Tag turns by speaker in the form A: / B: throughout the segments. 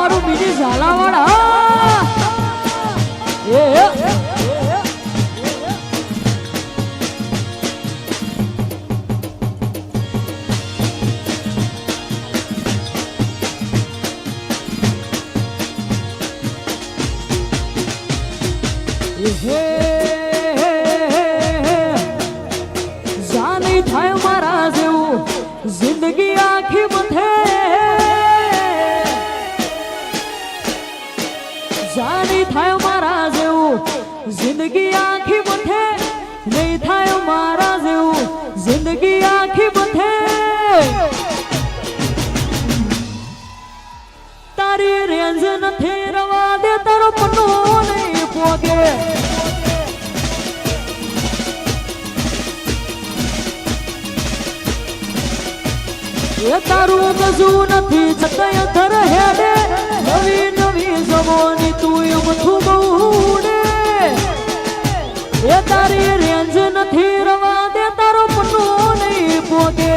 A: મારું બીજી ઝાલાવાડ જાની થાય મારા જેવું જિંદગી આખી મથે જાની થાય મારા જેવું જિંદગી આખી મથે નહીં થાય મારા જેવું જિંદગી આખી મથે તારી રેન્જ નથી રવા દે તારો પનો નહીં પોગે એ તારું કશું નથી છતાંય થર હેડે નવી નવી જવાની તું એમ થુબુડે એ તારી રેન્જ નથી રવા દે તારો પનો નહીં પોગે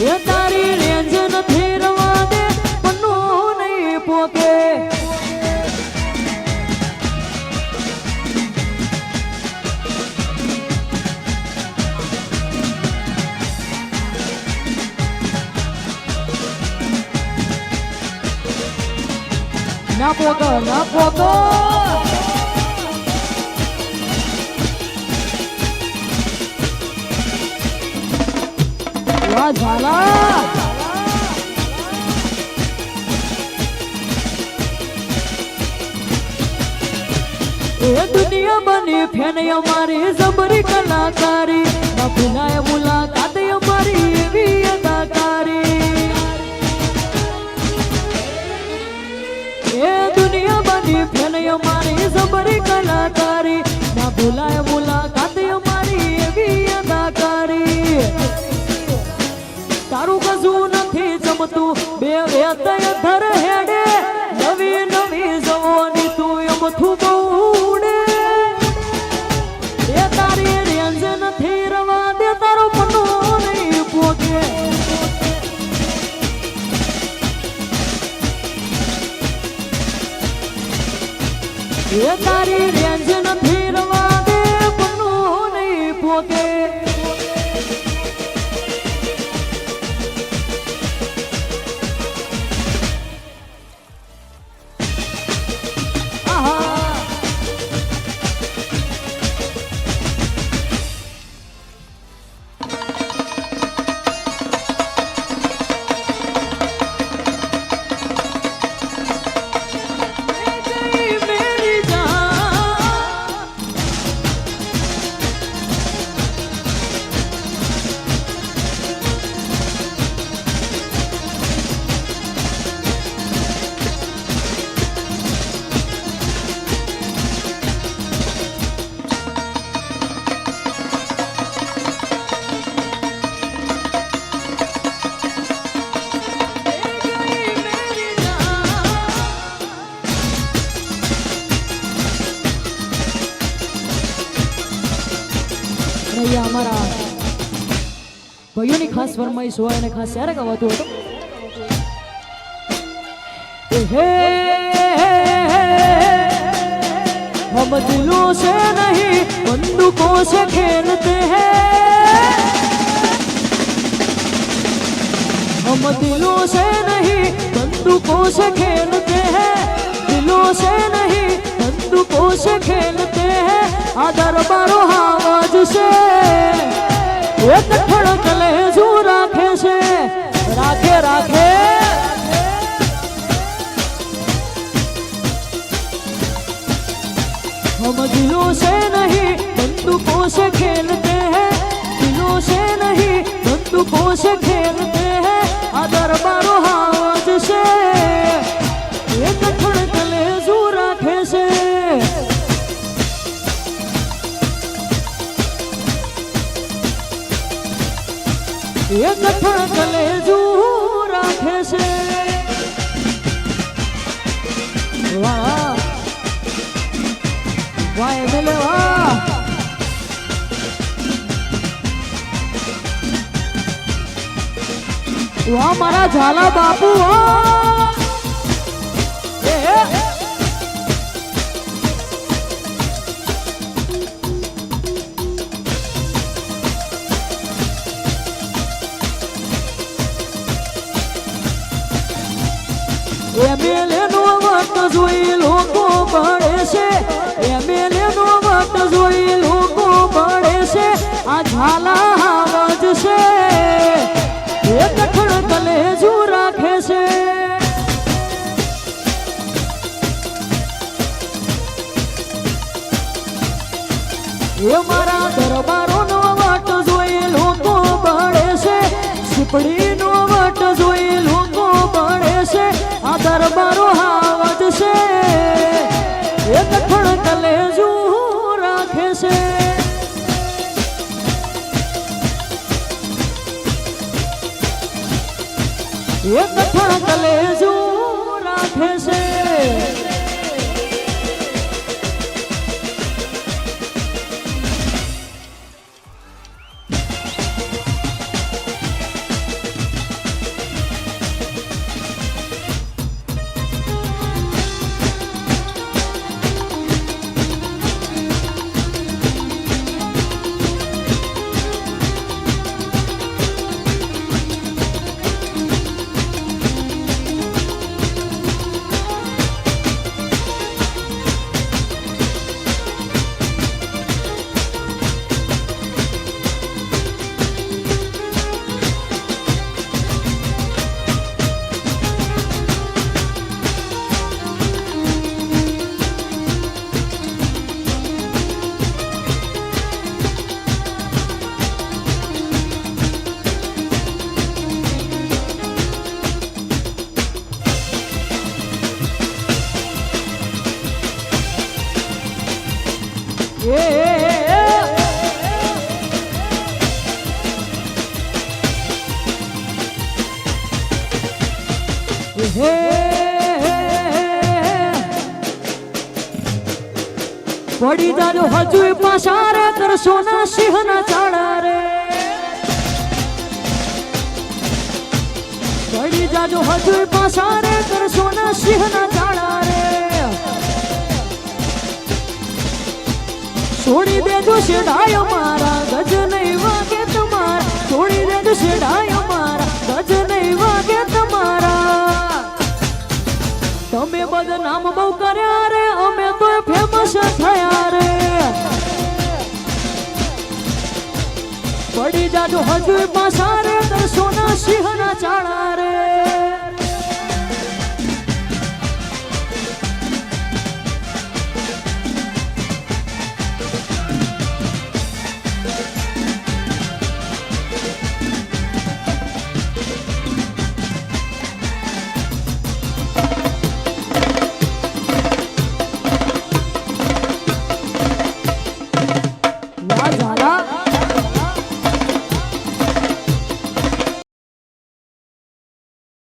A: એ તારી રેન્જ નથી રવા દે પનો નહીં પોગે ના પોગો ના પોગો વાહ ઝાલા એ દુનિયા બની ફેન અમારી જબરી કલાકારી ના ભૂલાય મુલાકાત અમારી એવી અદાકારી એ દુનિયા બની ફેન અમારી જબરી કલાકારી ના ભૂલાય મુલાકાત અમારી એવી અદાકારી તારું કશું નથી જમતું બે વેતય ધર હેડે નવી નવી જવાની તું એમ થુબુડે એ તારી રેન્જ નથી રવા દે તારો પનો નહીં પોગે એ તારી રેન્જ નથી રવા દે પનો નહીં પોગે અમારા ભાઈઓની ખાસ ફરમાઈશ હોય અને ખાસ ત્યારે ગવાતું હતું હે हम दिलों से नहीं बंदूकों से खेलते हैं हम दिलों से नहीं बंदूकों से खेलते हैं दिलों से नहीं बंदूकों से खेलते हैं आदर बारो आवाज से एक ठड़क ले जू राखे से राखे राखे हम दिलों से नहीं बंदूकों से खेलते हैं दिलों से नहीं बंदूकों से खेलते हैं आदर बारो आवाज से एक ठड़क ले जू राखे से एक ठड़क ले जू राखे से वाह वाह मिले वाह વાહ મારા ઝાલા બાપુ વાહ એમએલએ નો વટ જોઈ લોકો પડે છે એમએલએ નો વટ જોઈ લોકો પડે છે આ ઝાલા હાવજ છે એ કઠણ કલેજુ રાખે છે એ મારા દરબારો નો વટ જોઈ લોકો પડે છે સુપડી નો વટ જોઈ લોકો પડે છે આ દરબારો હાવજ છે એ કઠણ કલેજુ રાખે છે એ કઠણ કલેજુ રાખે છે પડી જાજો હજુ પાછા રે કરશો ના સિંહ ના ચાળા રે પડી જાજો હજુ પાછા રે કરશો ના સિંહ ના ચાળા રે છોડી દેજો શેડાય મારા ગજ નહીં વાગે તમારા છોડી દેજો શેડાય મારા ગજ નહીં વાગે તમારા તમે બદનામ બહુ કર્યા રે અમે તો ફેમસ થયા રે પડી જાજો હજુ પાછા રે કરશો ના સિંહ ના ચાળા રે